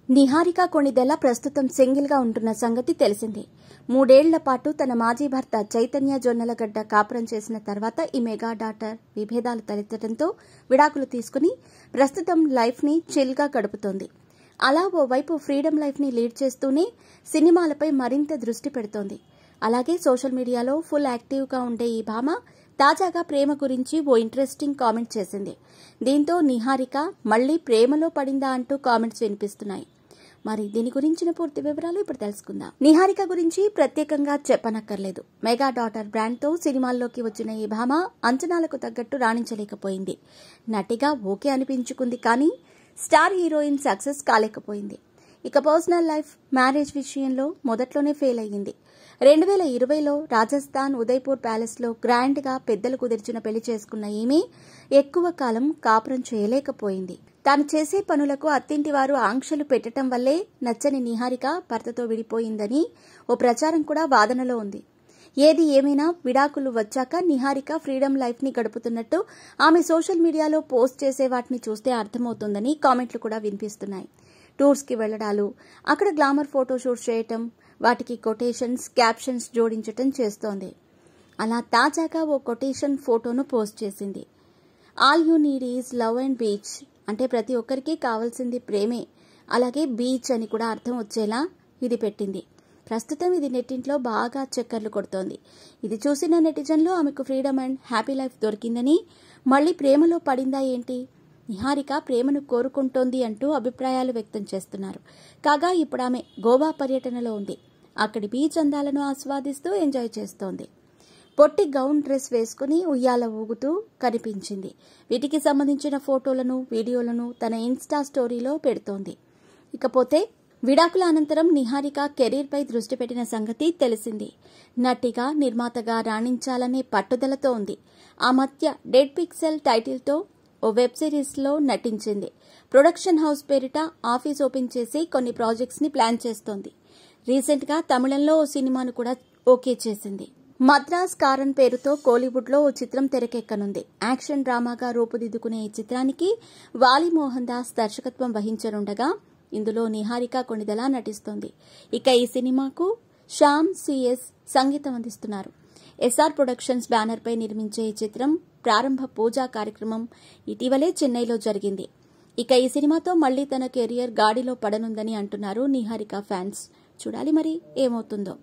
నిహారిక కొణిదెల ప్రస్తుతం సింగిల్ గా ఉంటున్న సంగతి తెలిసిందే. 3 ఏళ్ల పాటు తన మాజీ భర్త చైతన్య జొన్నలగడ్డ కాపురం చేసిన తర్వాత ఈ మెగా డాటర్ విభేదాలు తలెత్తడంతో విడాకులు తీసుకుని ప్రస్తుతం లైఫ్ ని చిల్ గా గడుపుతోంది. అలా ఓవైపు ఫ్రీడమ్ లైఫ్ ని లీడ్ చేస్తూనే సినిమాలపై మరింత దృష్టి పెడుతోంది. అలాగే సోషల్ మీడియాలో ఫుల్ యాక్టివ్ గా ఉండే ఈ భామ తాజాగా ప్రేమ గురించి ఓ ఇంట్రెస్టింగ్ కామెంట్ చేసింది. దీంతో నిహారిక మళ్లీ ప్రేమలో పడిందా అంటూ కామెంట్స్ వినిపిస్తున్నాయి. మరి దీని గురించిన పూర్తి వివరాలు ఇప్పుడు తెలుసుకుందాం. నిహారిక గురించి ప్రత్యేకంగా చెప్పనక్కర్లేదు. మెగా డాటర్ బ్రాండ్ తో సినిమాల్లోకి వచ్చిన ఈ భామ అంచనాలకు తగ్గట్టు రాణించలేకపోయింది. నటిగా ఓకే అనిపించుకుంది, కానీ స్టార్ హీరోయిన్ సక్సెస్ కాలేకపోయింది. ఇక పర్సనల్ లైఫ్, మ్యారేజ్ విషయంలో మొదట్లోనే ఫెయిల్ అయ్యింది. 2020లో రాజస్థాన్ ఉదయ్పూర్ ప్యాలెస్ లో గ్రాండ్ గా పెద్దలు కుదిర్చిన పెళ్లి చేసుకున్న ఈమె ఎక్కువ కాలం కాపురం చేయలేకపోయింది. తాను చేసే పనులకు అత్తింటి వారు ఆంక్షలు పెట్టడం వల్లే నచ్చని నిహారిక భర్తతో విడిపోయిందని ఓ ప్రచారం కూడా వాదనలో ఉంది. ఏది ఏమైనా విడాకులు వచ్చాక నిహారిక ఫ్రీడమ్ లైఫ్ ని గడుపుతున్నట్టు ఆమె సోషల్ మీడియాలో పోస్ట్ చేసే వాటిని చూస్తే అర్థమవుతోందని కామెంట్లు కూడా వినిపిస్తున్నాయి. టూర్స్ కి వెళ్లడాలు, అక్కడ గ్లామర్ ఫోటోషూట్ చేయటం, వాటికి కొటేషన్స్, క్యాప్షన్స్ జోడించటం చేస్తోంది. అలా తాజాగా ఓ కొటేషన్ ఫోటోను పోస్ట్ చేసింది. All you need is love and beach, అంటే ప్రతి ఒక్కరికి కావాల్సింది ప్రేమే, అలాగే బీచ్ అని కూడా అర్థం వచ్చేలా ఇది పెట్టింది. ప్రస్తుతం ఇది నెట్టింట్లో బాగా చక్కర్లు కొడుతోంది. ఇది చూసిన నెటిజన్లు ఆమెకు ఫ్రీడమ్ అండ్ హ్యాపీ లైఫ్ దొరికిందని, మళ్లీ ప్రేమలో పడిందా ఏంటి, నిహారిక ప్రేమను కోరుకుంటోంది అంటూ అభిప్రాయాలు వ్యక్తం చేస్తున్నారు. కాగా ఇప్పుడు ఆమె గోవా పర్యటనలో ఉంది. అక్కడి బీచ్ అందాలను ఆస్వాదిస్తూ ఎంజాయ్ చేస్తోంది. పొట్టి గౌన్ డ్రెస్ వేసుకుని ఉయ్యాల ఊగుతూ కనిపించింది. వీటికి సంబంధించిన ఫోటోలను, వీడియోలను తన ఇన్స్టా స్టోరీలో పెడుతోంది. ఇకపోతే విడాకుల అనంతరం నిహారిక కెరీర్ పై దృష్టి పెట్టిన సంగతి తెలిసింది. నటిగా, నిర్మాతగా రాణించాలనే పట్టుదలతో ఉంది. ఆ మధ్య డెడ్ పిక్సెల్ టైటిల్తో ఓ వెబ్ సిరీస్ లో నటించింది. ప్రొడక్షన్ హౌస్ పేరిట ఆఫీస్ ఓపెన్ చేసి కొన్ని ప్రాజెక్ట్స్ ని ప్లాన్ చేస్తోంది. రీసెంట్ గా తమిళంలో ఓ సినిమాను కూడా ఓకే చేసింది. మద్రాస్ కారన్ పేరుతో కోలీవుడ్ లో ఓ చిత్రం తెరకెక్కనుంది. యాక్షన్ డ్రామాగా రూపుదిద్దుకునే ఈ చిత్రానికి వాలి మోహన్ దాస్ దర్శకత్వం వహించనుండగా ఇందులో నిహారిక కొణిదెల నటిస్తోంది. ఇక ఈ సినిమాకు శ్యామ్ సిఎస్ సంగీతం అందిస్తున్నారు. ఎస్ఆర్ ప్రొడక్షన్స్ బ్యానర్ పై నిర్మించే ఈ చిత్రం ప్రారంభ పూజా కార్యక్రమం ఇటీవలే చెన్నైలో జరిగింది. ఇక ఈ సినిమాతో మళ్లీ తన కెరియర్ గాడిలో పడనుందని అంటున్నారు నిహారిక ఫ్యాన్స్. చూడాలి మరి ఏమవుతుందో.